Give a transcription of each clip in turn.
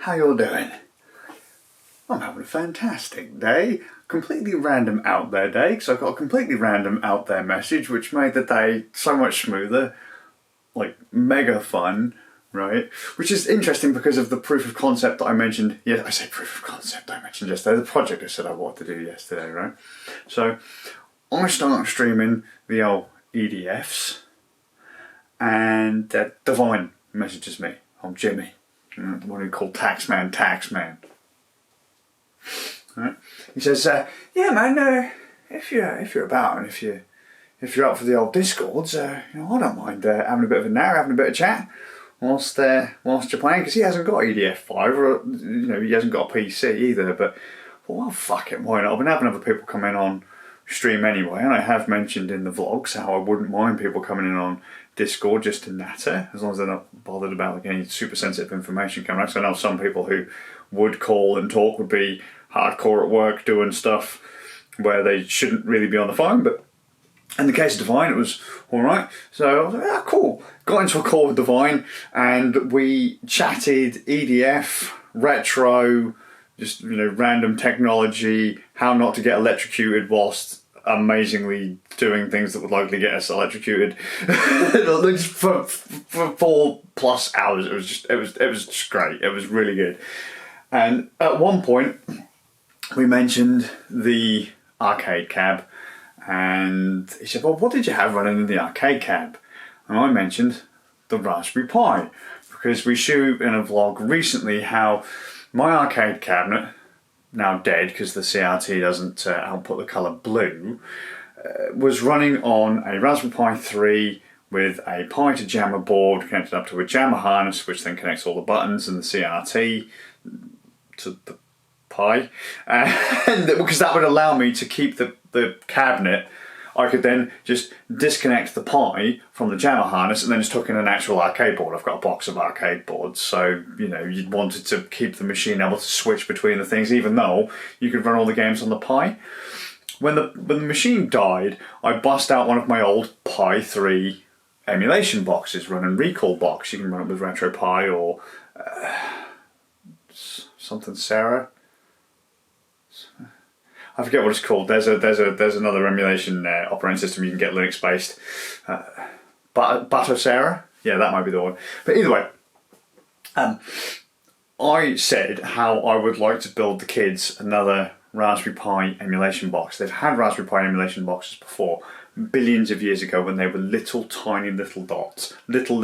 how you're doing? I'm having a fantastic day. Completely random out there day, because I got a completely random out there message which made the day so much smoother. Like, mega fun, right? Which is interesting because of the proof of concept that I mentioned. Yeah, I say proof of concept I mentioned yesterday. The project I said I wanted to do yesterday, right? So, I start streaming the old EDFs, and Divine messages me. I'm Jimmy, the one who called Taxman. Right. He says, "Yeah, man. If you're about and if you're up for the old Discords, I don't mind having a bit of a narrow, having a bit of chat whilst you're playing, because he hasn't got EDF 5 or he hasn't got a PC either. But well, fuck it, why not? I've been having other people come in on stream anyway, and I have mentioned in the vlogs how I wouldn't mind people coming in on Discord just to natter, as long as they're not bothered about like any super sensitive information coming out. So I know some people who would call and talk would be hardcore at work doing stuff where they shouldn't really be on the phone, but in the case of Divine, it was alright. So I was like, cool. Got into a call with Divine and we chatted EDF, retro, just random technology, how not to get electrocuted whilst amazingly doing things that would likely get us electrocuted for 4+ hours. It was just great. It was really good. And at one point we mentioned the arcade cab, and he said, well, what did you have running in the arcade cab? And I mentioned the Raspberry Pi, because we showed in a vlog recently how my arcade cabinet, now dead because the CRT doesn't output the colour blue, was running on a Raspberry Pi 3 with a Pi to Jammer board connected up to a jammer harness, which then connects all the buttons and the CRT to the Pi, and because that would allow me to keep the cabinet. I could then just disconnect the Pi from the jammer harness and then just hook in an actual arcade board. I've got a box of arcade boards, so you'd wanted to keep the machine able to switch between the things, even though you could run all the games on the Pi. When the machine died, I bust out one of my old Pi 3 emulation boxes, running Recall box. You can run it with RetroPie or something Sarah. I forget what it's called. There's another emulation operating system you can get Linux based. Butter Sarah? Yeah, that might be the one. But either way, I said how I would like to build the kids another Raspberry Pi emulation box. They've had Raspberry Pi emulation boxes before, billions of years ago, when they were little tiny little dots. Little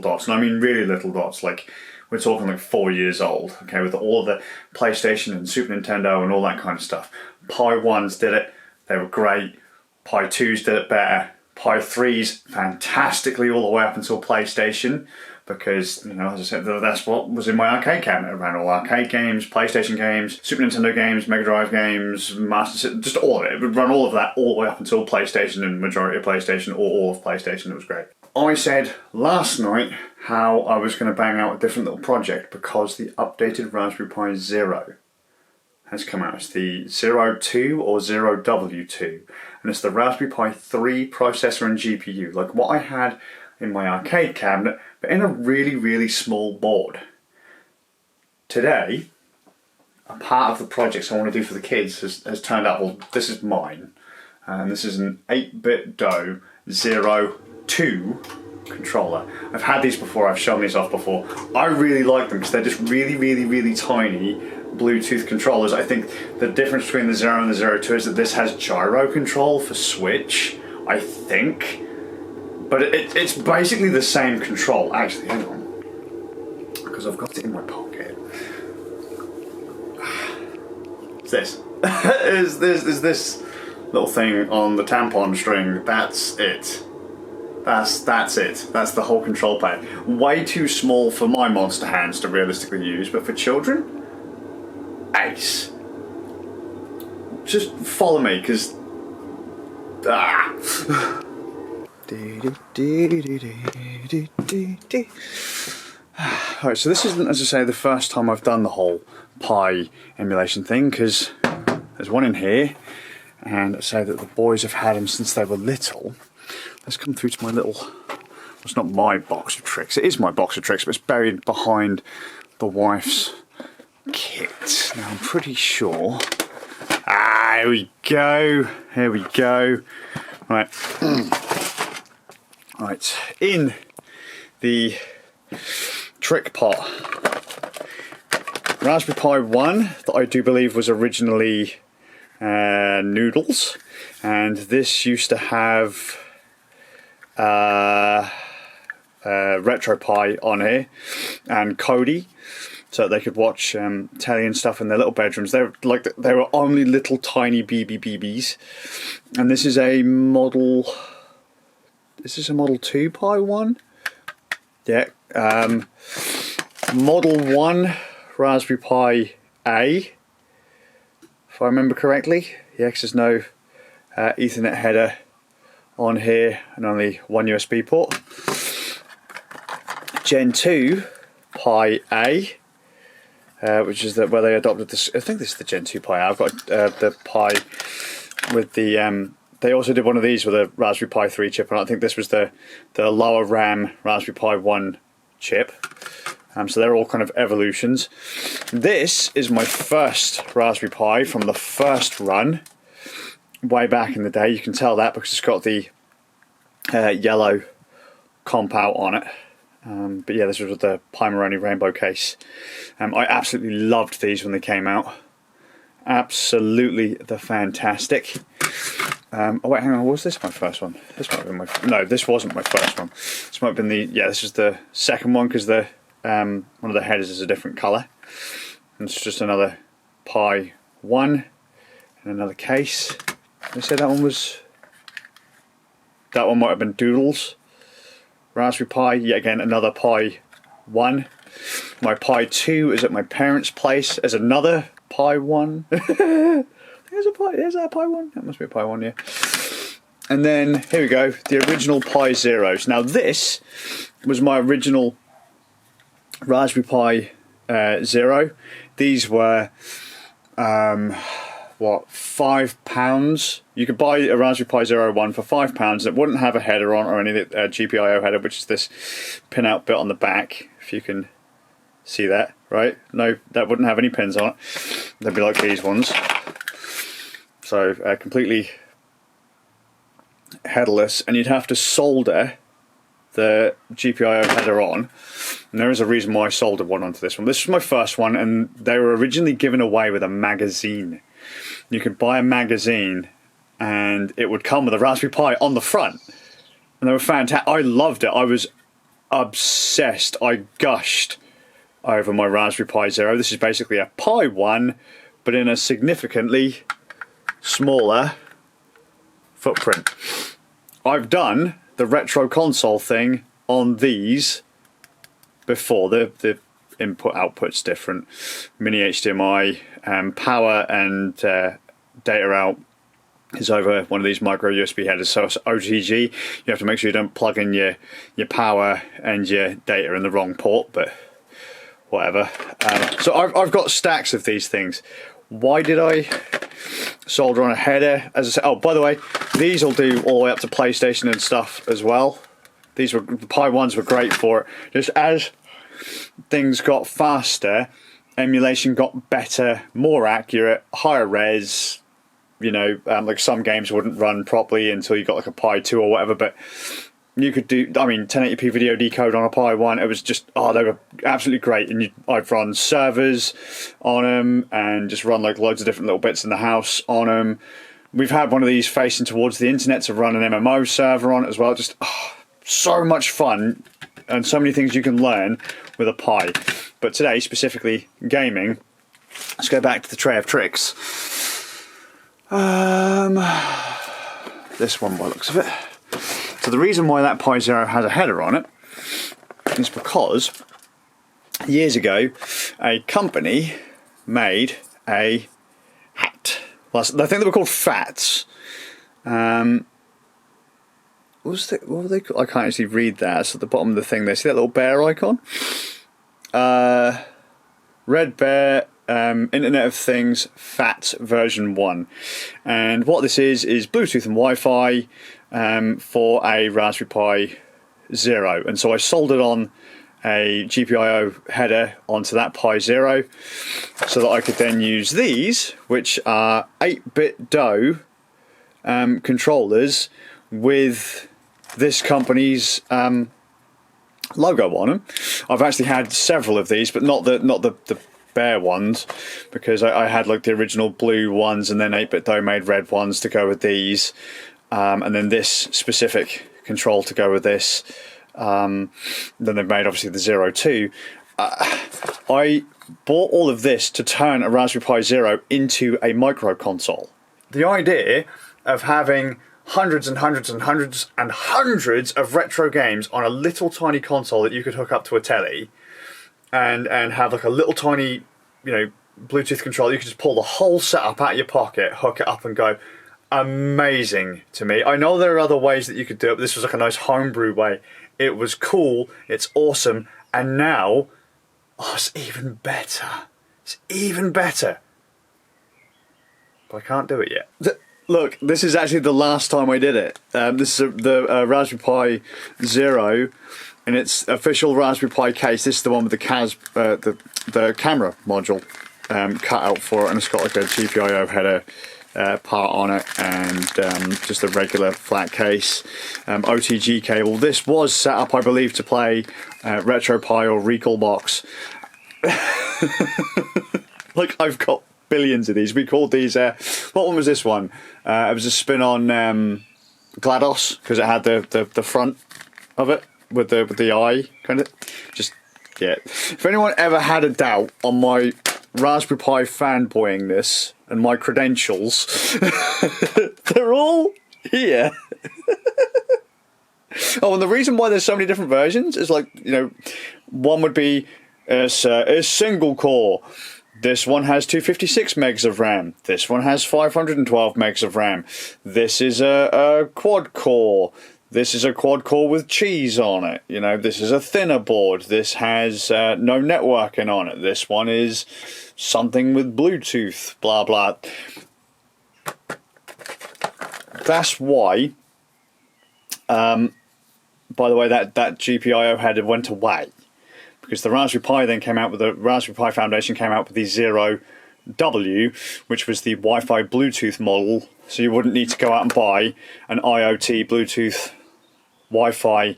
dots. And I mean really little dots, like we're talking like 4 years old, okay, with all the PlayStation and Super Nintendo and all that kind of stuff. Pi 1s did it, they were great. Pi 2s did it better. Pi 3s fantastically all the way up until PlayStation, because, as I said, that's what was in my arcade cabinet. It ran all arcade games, PlayStation games, Super Nintendo games, Mega Drive games, Master System, just all of it. It would run all of that all the way up until PlayStation and majority of PlayStation, or all of PlayStation. It was great. I said last night how I was going to bang out a different little project because the updated Raspberry Pi Zero has come out. It's the 02 or 0W2, and it's the Raspberry Pi 3 processor and GPU, like what I had in my arcade cabinet, but in a really, really small board. Today, a part of the projects I want to do for the kids has turned out, well, this is mine, and this is an 8-bit DOE 02 controller. I've had these before, I've shown these off before. I really like them because they're just really, really, really tiny Bluetooth controllers. I think the difference between the 0 and the 02 is that this has gyro control for switch, I think. But it's basically the same control. Actually, hang on, because I've got it in my pocket. It's this. is this little thing on the tampon string. That's it. That's it. That's the whole control pad. Way too small for my monster hands to realistically use, but for children, ace. Just follow me, because Alright, so this isn't, as I say, the first time I've done the whole Pi emulation thing, because there's one in here, and I say that the boys have had them since they were little. Let's come through to my little, well, it's not my box of tricks, it is my box of tricks, but it's buried behind the wife's kit. Now I'm pretty sure. Ah, here we go. Here we go. Right. Right. In the trick pot, Raspberry Pi 1 that I do believe was originally noodles, and this used to have RetroPie on here and Cody, so they could watch telly and stuff in their little bedrooms. They were only little tiny BBs, and this is a model. Is this a Model 2 Pi 1? Yeah. Model 1 Raspberry Pi A, if I remember correctly. Yeah, 'cause there's no Ethernet header on here and only one USB port. Gen 2 Pi A, which is where they adopted this. I think this is the Gen 2 Pi A. I've got the Pi with the. They also did one of these with a Raspberry Pi 3 chip, and I think this was the lower RAM Raspberry Pi 1 chip. So they're all kind of evolutions. This is my first Raspberry Pi from the first run, way back in the day. You can tell that because it's got the yellow comp out on it. But yeah, this was with the Pimeroni rainbow case. I absolutely loved these when they came out. Absolutely the fantastic. Oh wait, hang on, was this my first one? This might have been no, this wasn't my first one. This might have been this is the second one, because the one of the headers is a different colour. And it's just another Pi 1 and another case. They said that one might have been Doodles. Raspberry Pi, yet again another Pi 1. My Pi 2 is at my parents' place as another Pi 1. There's that Pi 1? That must be a Pi 1, yeah. And then, here we go, the original Pi Zeros. Now this was my original Raspberry Pi Zero. These were, what, £5? You could buy a Raspberry Pi Zero 1 for £5. It wouldn't have a header on, or any GPIO header, which is this pin-out bit on the back, if you can see that, right? No, that wouldn't have any pins on it. They'd be like these ones. So completely headerless, and you'd have to solder the GPIO header on. And there is a reason why I soldered one onto this one. This was my first one, and they were originally given away with a magazine. You could buy a magazine and it would come with a Raspberry Pi on the front, and they were fantastic. I loved it. I was obsessed. I gushed over my Raspberry Pi Zero. This is basically a Pi 1, but in a significantly smaller footprint. I've done the retro console thing on these before. The input output's different. Mini HDMI, power and data out is over one of these micro USB headers. So it's OTG. You have to make sure you don't plug in your power and your data in the wrong port, but whatever. So I've got stacks of these things. Why did I solder on a header? As I said, oh, by the way, these will do all the way up to PlayStation and stuff as well. The Pi 1s were great for it. Just as things got faster, emulation got better, more accurate, higher res. You know, like some games wouldn't run properly until you got like a Pi 2 or whatever, but you could do, 1080p video decode on a Pi 1. It was just, they were absolutely great. And I've run servers on them and just run like loads of different little bits in the house on them. We've had one of these facing towards the internet to run an MMO server on it as well. Just so much fun and so many things you can learn with a Pi. But today, specifically gaming, let's go back to the tray of tricks. This one by the looks of it. So the reason why that Pi Zero has a header on it is because years ago a company made a hat. Well, I think they were called Fats. What were they called? I can't actually read that. It's at the bottom of the thing there. See that little bear icon? Red Bear, Internet of Things Fats version 1. And what this is Bluetooth and Wi-Fi for a Raspberry Pi Zero. And so I soldered on a GPIO header onto that Pi Zero, so that I could then use these, which are 8-bit DOE controllers with this company's logo on them. I've actually had several of these, but not the bare ones, because I had like the original blue ones and then 8-bit DOE made red ones to go with these, and then this specific control to go with this. Then they've made obviously the Zero 2. I bought all of this to turn a Raspberry Pi Zero into a micro console. The idea of having hundreds and hundreds and hundreds and hundreds of retro games on a little tiny console that you could hook up to a telly, and have like a little tiny, you know, Bluetooth controller. You could just pull the whole setup out of your pocket, hook it up and go. Amazing to me. I know there are other ways that you could do it, but this was like a nice homebrew way. It was cool, it's awesome, and now, oh, it's even better. It's even better. But I can't do it yet. Look, this is actually the last time I did it. This is the Raspberry Pi Zero in its official Raspberry Pi case. This is the one with the camera module cut out for it, and it's got like a GPIO header part on it, and just a regular flat case, OTG cable. This was set up, I believe, to play RetroPie or Recalbox. Like, I've got billions of these. We called these, what one was this one? It was a spin-on GLaDOS, because it had the front of it with the eye, kind of. Just, yeah. If anyone ever had a doubt on my Raspberry Pi fanboying this and my credentials, they're all here. Oh, and the reason why there's so many different versions is, like, you know, one would be a single core. This one has 256 megs of RAM. This one has 512 megs of RAM. This is a quad core. This is a quad core with cheese on it. You know, this is a thinner board. This has no networking on it. This one is something with Bluetooth, blah, blah. That's why, by the way, that GPIO header went away. Because the Raspberry Pi then came out with the Raspberry Pi Foundation came out with the Zero W, which was the Wi-Fi Bluetooth model. So you wouldn't need to go out and buy an IoT Bluetooth Wi-Fi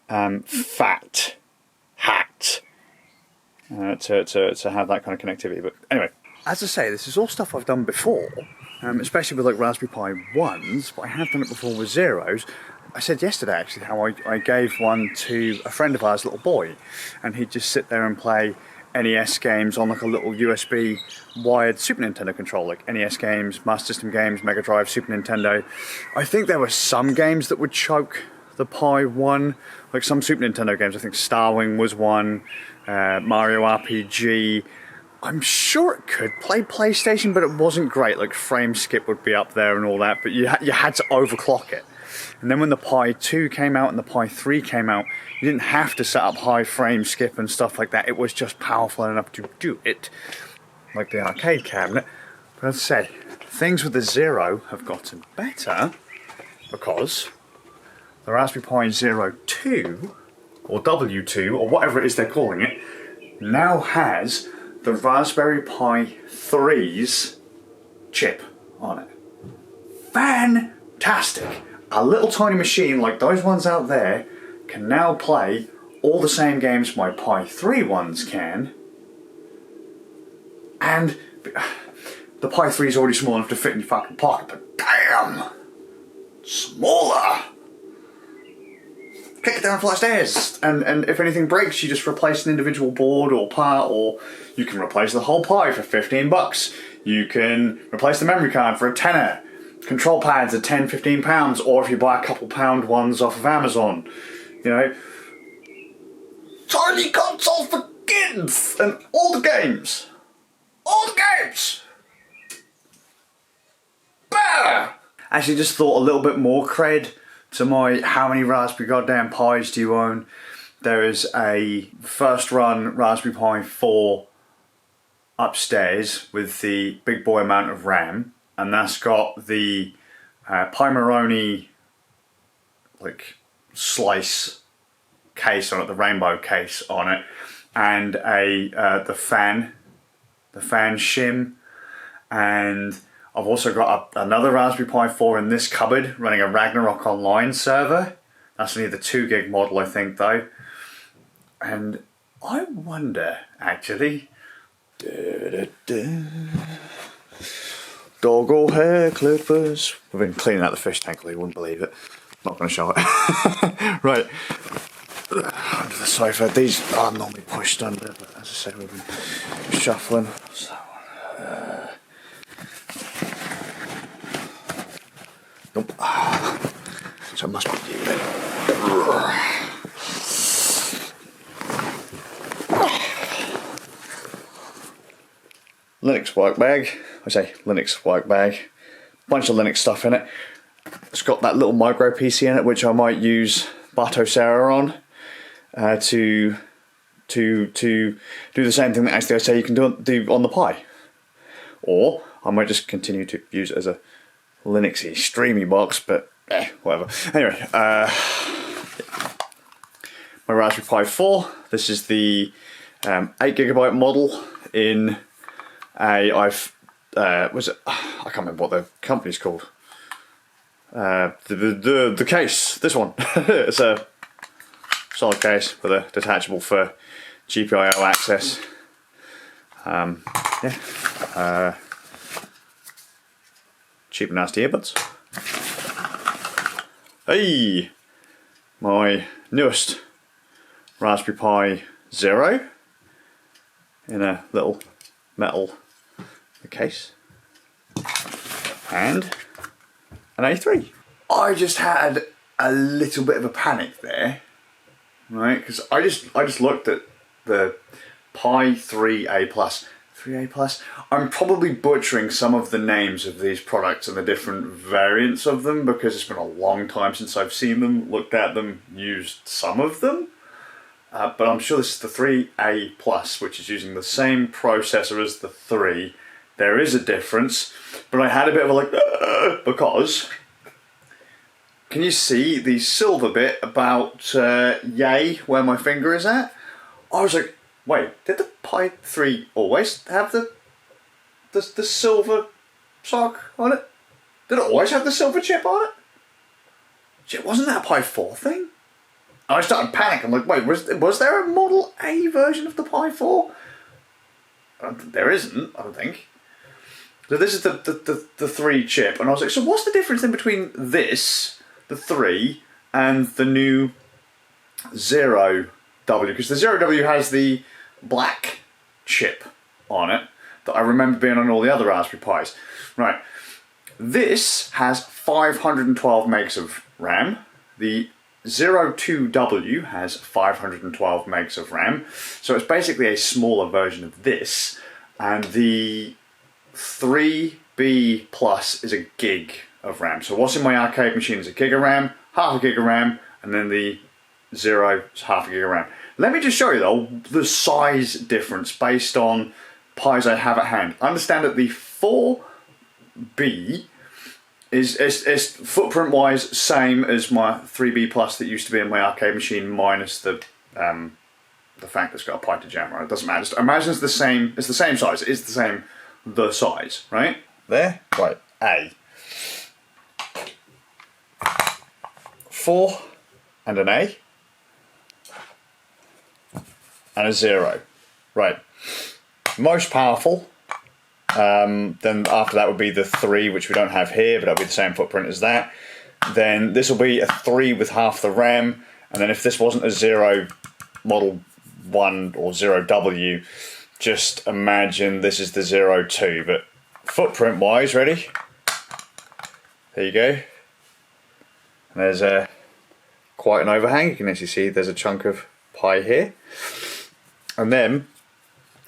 fat hat to have that kind of connectivity. But anyway, as I say, this is all stuff I've done before, especially with like Raspberry Pi 1s, but I have done it before with Zeros. I said yesterday actually how I gave one to a friend of ours, little boy, and he'd just sit there and play NES games on like a little USB wired Super Nintendo controller, like NES games, Master System games, Mega Drive, Super Nintendo. I think there were some games that would choke the Pi 1, like some Super Nintendo games. I think Starwing was one, Mario RPG. I'm sure it could play PlayStation, but it wasn't great. Like frame skip would be up there and all that, but you had to overclock it. And then when the Pi 2 came out and the Pi 3 came out, you didn't have to set up high frame skip and stuff like that. It was just powerful enough to do it, like the arcade cabinet. But as I say, things with the Zero have gotten better because the Raspberry Pi Zero 2, or W2, or whatever it is they're calling it, now has the Raspberry Pi 3's chip on it. Fantastic! A little tiny machine like those ones out there can now play all the same games my Pi 3 ones can, and the Pi 3 is already small enough to fit in your fucking pocket, but damn! Smaller! Kick it down a flight of stairs, and if anything breaks, you just replace an individual board or part, or you can replace the whole Pi for 15 bucks. You can replace the memory card for a tenner. Control pads are 10, 15 pounds, or if you buy a couple pound ones off of Amazon, you know. Tiny console for kids! And all the games! All the games! Bah! Actually just thought a little bit more cred to my how many Raspberry goddamn Pis do you own. There is a first run Raspberry Pi 4 upstairs with the big boy amount of RAM. And that's got the Pimeroni like slice case on it, the rainbow case on it, and the fan shim, and I've also got another Raspberry Pi 4 in this cupboard running a Ragnarok Online server. That's only the 2 gig model, I think, though. And I wonder, actually, doggo hair clippers. We've been cleaning out the fish tank, you wouldn't believe it. Not going to show it. Right, under the sofa. These are normally pushed under, but as I said, we've been shuffling. So, nope. So it must be you then. Linux work bag. I say Linux work bag. Bunch of Linux stuff in it. It's got that little micro PC in it, which I might use Bartosera on to do the same thing that actually I say you can do on the Pi. Or I might just continue to use it as a Linuxy streamy box, but whatever. Anyway, my Raspberry Pi 4. This is the 8GB model in I can't remember what the company's called. The case, this one. It's a solid case with a detachable for GPIO access. Cheap and nasty earbuds. Hey, my newest Raspberry Pi Zero in a little metal case, and an A3. I just had a little bit of a panic there, right? Because I just looked at the Pi 3A Plus. 3A Plus. I'm probably butchering some of the names of these products and the different variants of them because it's been a long time since I've seen them, looked at them, used some of them. But I'm sure this is the 3A Plus, which is using the same processor as the 3. There is a difference, but I had a bit of a because can you see the silver bit about yay where my finger is at? I was like, wait, did the Pi 3 always have the silver sock on it? Did it always have the silver chip on it? Shit, wasn't that a Pi 4 thing? And I started panicking. I'm like, wait, was there a Model A version of the Pi 4? There isn't, I don't think. So this is the 3 chip, and I was like, so what's the difference in between this, the 3, and the new 0W? Because the 0W has the black chip on it that I remember being on all the other Raspberry Pis. Right, this has 512 megs of RAM. The 02W has 512 megs of RAM, so it's basically a smaller version of this, and the 3B Plus is a gig of RAM. So what's in my arcade machine is a gig of RAM, half a gig of RAM, and then the 0 is half a gig of RAM. Let me just show you though the size difference based on Pis I have at hand. Understand that the 4B is footprint wise same as my 3B Plus that used to be in my arcade machine, minus the fact that it's got a Pi jammer. It doesn't matter. Just imagine it's the same size. It is the size, right? There, right, A. 4 and an A and a 0. Right. Most powerful. Then after that would be the 3, which we don't have here, but it'll be the same footprint as that. Then this will be a 3 with half the RAM, and then if this wasn't a 0 Model 1 or 0W, just imagine this is the 02. But footprint wise, ready? There you go. And there's quite an overhang. You can actually see there's a chunk of Pi here. And then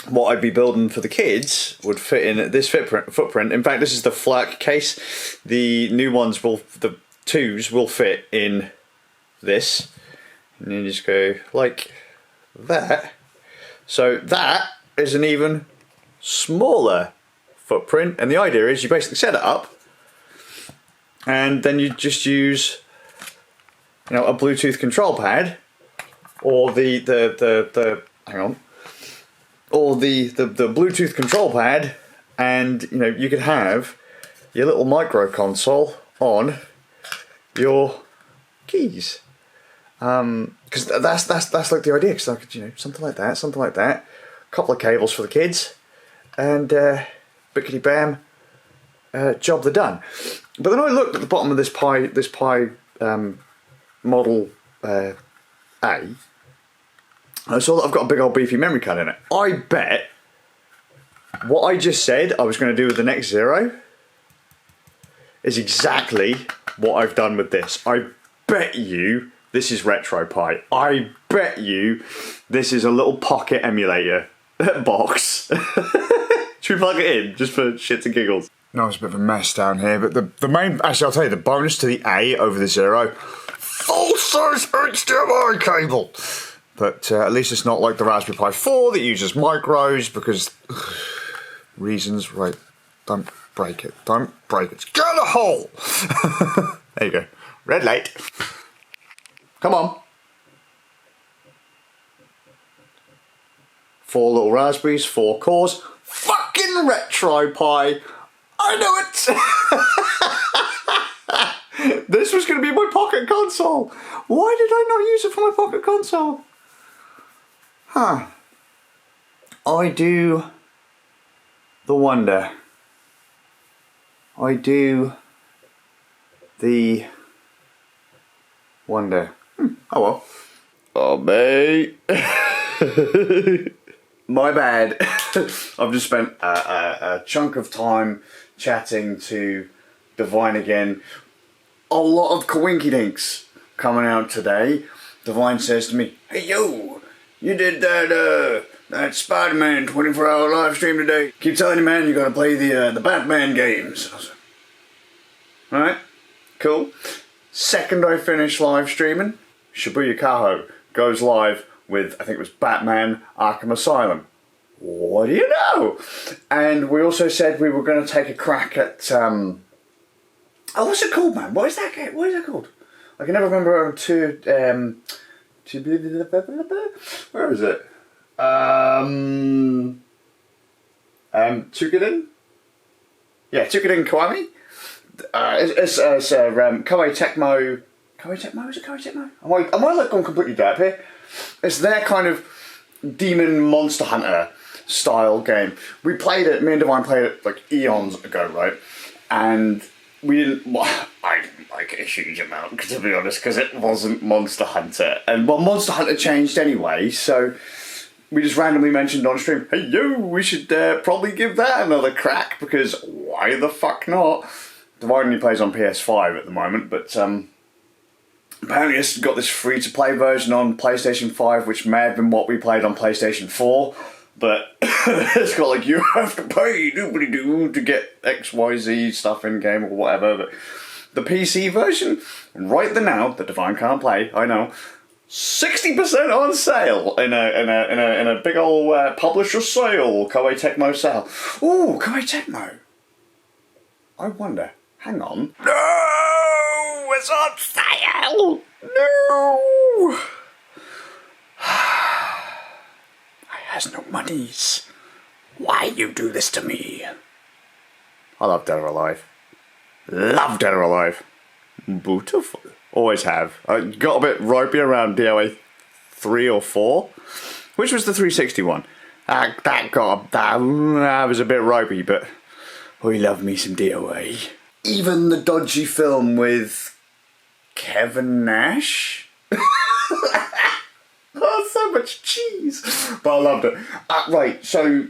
what I'd be building for the kids would fit in this footprint. In fact, this is the Flirk case. The new ones the 2s will fit in this. And then you just go like that. So that is an even smaller footprint. And the idea is you basically set it up and then you just use a Bluetooth control pad or the hang on, or the Bluetooth control pad, and you know you could have your little micro console on your keys. Because that's like the idea. Because like, you know, something like that. A couple of cables for the kids, and bickety bam, job they're done. But then I looked at the bottom of this Pi Model A. I saw that I've got a big old beefy memory card in it. I bet what I just said I was going to do with the Next Zero is exactly what I've done with this. I bet you this is RetroPie. I bet you this is a little pocket emulator box. Should we plug it in just for shits and giggles? No, it's a bit of a mess down here, but the main... Actually, I'll tell you, the bonus to the A over the Zero, full-size HDMI cable. But at least it's not like the Raspberry Pi 4 that uses micros, because... reasons, right, don't break it. Don't break it. Get a hole! There you go. Red light. Come on. 4 little raspberries, 4 cores. Fucking RetroPie. I know it. This was going to be my pocket console. Why did I not use it for my pocket console? Huh. I do the wonder. I do the wonder. Oh well. Oh mate. My bad. I've just spent a chunk of time chatting to Divine again. A lot of coinky dinks coming out today. Divine says to me, "Hey yo, you did that Spider-Man 24-hour live stream today. Keep telling you, man, you gotta play the Batman games." I was like, alright, cool. Second I finish live streaming, Shibuya Kaho goes live with, I think it was Batman Arkham Asylum. What do you know? And we also said we were going to take a crack at, oh, what's it called, man? What is that game? What is it called? I can never remember where is it? Tsukiden? Yeah, Tsukiden Kiwami? It's Koei Tecmo. Koei Tecmo? Is it Koei Tecmo? Am I like gone completely dead here? It's their kind of demon monster hunter style game. We played it, me and Divine played it like eons ago, right? And we didn't, well, I didn't like it a huge amount, to be honest, because it wasn't Monster Hunter. And well, Monster Hunter changed anyway, so we just randomly mentioned on stream, hey yo, we should probably give that another crack, because why the fuck not? Divine only plays on PS5 at the moment, but apparently it's got this free-to-play version on PlayStation 5, which may have been what we played on PlayStation 4, but it's got like, you have to pay doobly-doo to get XYZ stuff in-game or whatever, but the PC version, right now, that Divine can't play, I know, 60% on sale in a big old publisher sale, Koei Tecmo sale. Ooh, Koei Tecmo. I wonder, hang on. No, it's on sale. No. I has no monies. Why you do this to me? I love Dead or Alive. Love Dead or Alive. Beautiful. Always have. I got a bit ropey around DOA 3 or 4. Which was the 360 one? That was a bit ropey, but I love me some DOA. Even the dodgy film with Kevin Nash? Oh, so much cheese. But I loved it. Right, so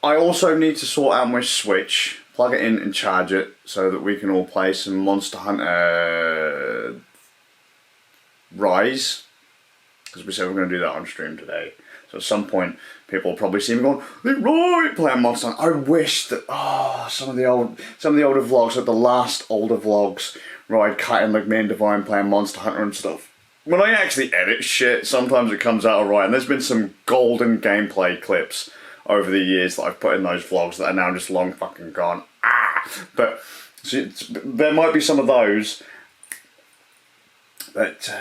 I also need to sort out my Switch, plug it in and charge it so that we can all play some Monster Hunter Rise. Because we said we're going to do that on stream today. So at some point, people will probably see me going, right, playing Monster Hunter. I wish that, some of the older vlogs, like the last older vlogs, where I'd cut in like me and Divine playing Monster Hunter and stuff. When I actually edit shit, sometimes it comes out alright, and there's been some golden gameplay clips over the years that I've put in those vlogs that are now just long fucking gone. But so there might be some of those. But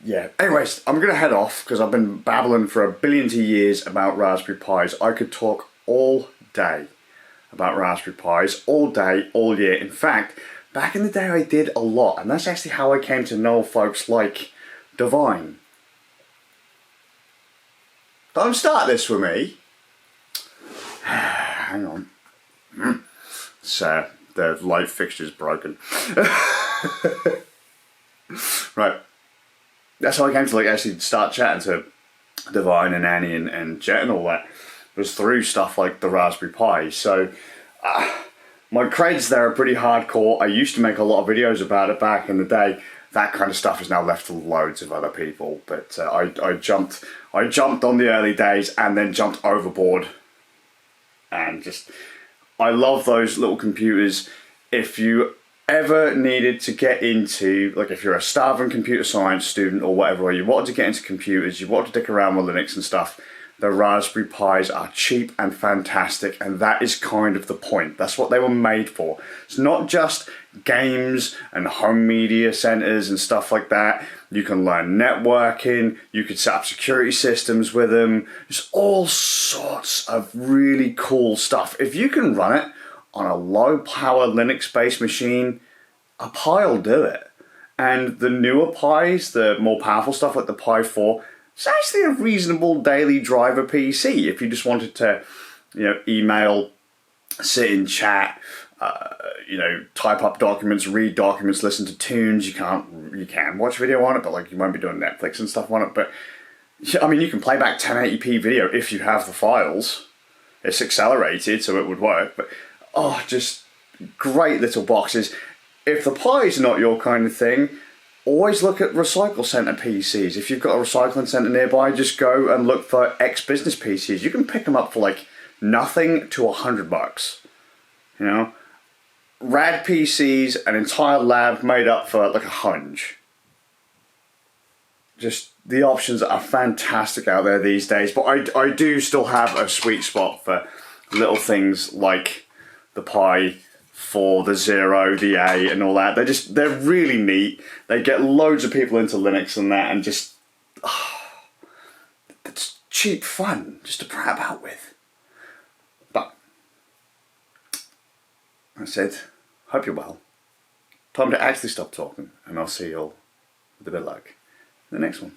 yeah, anyways, I'm going to head off because I've been babbling for a billion years about Raspberry Pis. I could talk all day about Raspberry Pis, all day, all year. In fact, back in the day I did a lot, and that's actually how I came to know folks like Divine. Don't start this with me. Hang on. So, the light fixture's broken. Right. That's how I came to actually start chatting to Divine and Annie and Jet and all that. It was through stuff like the Raspberry Pi. So, my crates there are pretty hardcore. I used to make a lot of videos about it back in the day. That kind of stuff is now left to loads of other people. But I jumped on the early days and then jumped overboard. And just, I love those little computers. If you ever needed to get into, like if you're a starving computer science student or whatever, or you wanted to get into computers, you wanted to dick around with Linux and stuff, the Raspberry Pis are cheap and fantastic, and that is kind of the point. That's what they were made for. It's not just games and home media centers and stuff like that. You can learn networking, you could set up security systems with them. There's all sorts of really cool stuff. If you can run it on a low power Linux based machine, a Pi will do it. And the newer Pis, the more powerful stuff like the Pi 4, it's actually a reasonable daily driver PC if you just wanted to, email, sit in chat, type up documents, read documents, listen to tunes. You can watch video on it, but like you won't be doing Netflix and stuff on it. But I mean, you can play back 1080p video if you have the files. It's accelerated, so it would work. But just great little boxes. If the Pi is not your kind of thing, always look at recycle center PCs. If you've got a recycling center nearby, just go and look for ex-business PCs. You can pick them up for like nothing to $100. Rad PCs, an entire lab made up for like $100. Just the options are fantastic out there these days. But I do still have a sweet spot for little things like the Pi 4, the 0, the A, and all that. They're really neat. They get loads of people into Linux and that, and just, it's cheap fun just to prat about with. But, I said, hope you're well. Time to actually stop talking, and I'll see you all with a bit of luck in the next one.